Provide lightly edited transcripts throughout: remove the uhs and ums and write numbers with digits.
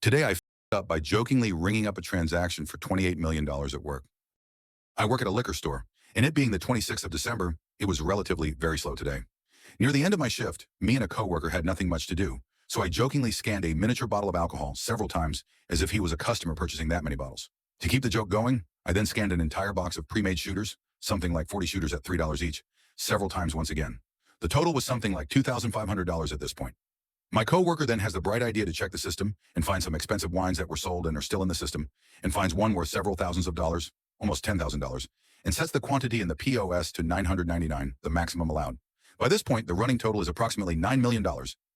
Today, I f***ed up by jokingly ringing up a transaction for $28 million at work. I work at a liquor store, and it being the 26th of December, it was relatively very slow today. Near the end of my shift, me and a coworker had nothing much to do, so I jokingly scanned a miniature bottle of alcohol several times as if he was a customer purchasing that many bottles. To keep the joke going, I then scanned an entire box of pre-made shooters, something like 40 shooters at $3 each, several times once again. The total was something like $2,500 at this point. My coworker then has the bright idea to check the system and find some expensive wines that were sold and are still in the system, and finds one worth several thousands of dollars, almost $10,000, and sets the quantity in the POS to 999, the maximum allowed. By this point, the running total is approximately $9 million,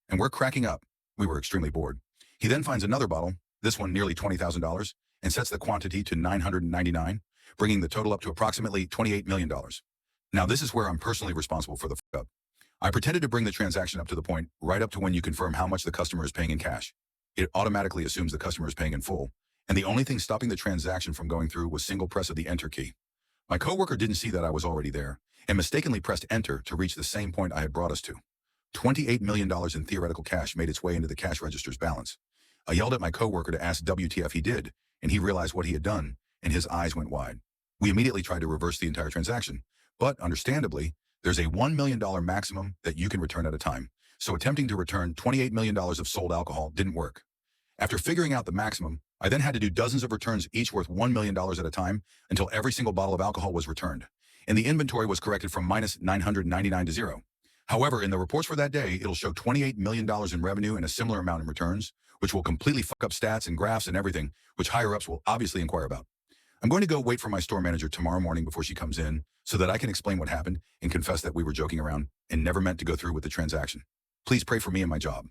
and we're cracking up. We were extremely bored. He then finds another bottle, this one nearly $20,000, and sets the quantity to 999, bringing the total up to approximately $28 million. Now, this is where I'm personally responsible for the f***up. I pretended to bring the transaction up to the point, right up to when you confirm how much the customer is paying in cash. It automatically assumes the customer is paying in full, and the only thing stopping the transaction from going through was single press of the enter key. My coworker didn't see that I was already there, and mistakenly pressed enter to reach the same point I had brought us to. $28 million in theoretical cash made its way into the cash register's balance. I yelled at my coworker to ask WTF he did, and he realized what he had done, and his eyes went wide. We immediately tried to reverse the entire transaction, but understandably, there's a $1 million maximum that you can return at a time, so attempting to return $28 million of sold alcohol didn't work. After figuring out the maximum, I then had to do dozens of returns, each worth $1 million at a time, until every single bottle of alcohol was returned, and the inventory was corrected from minus 999 to zero. However, in the reports for that day, it'll show $28 million in revenue and a similar amount in returns, which will completely fuck up stats and graphs and everything, which higher-ups will obviously inquire about. I'm going to go wait for my store manager tomorrow morning before she comes in so that I can explain what happened and confess that we were joking around and never meant to go through with the transaction. Please pray for me and my job.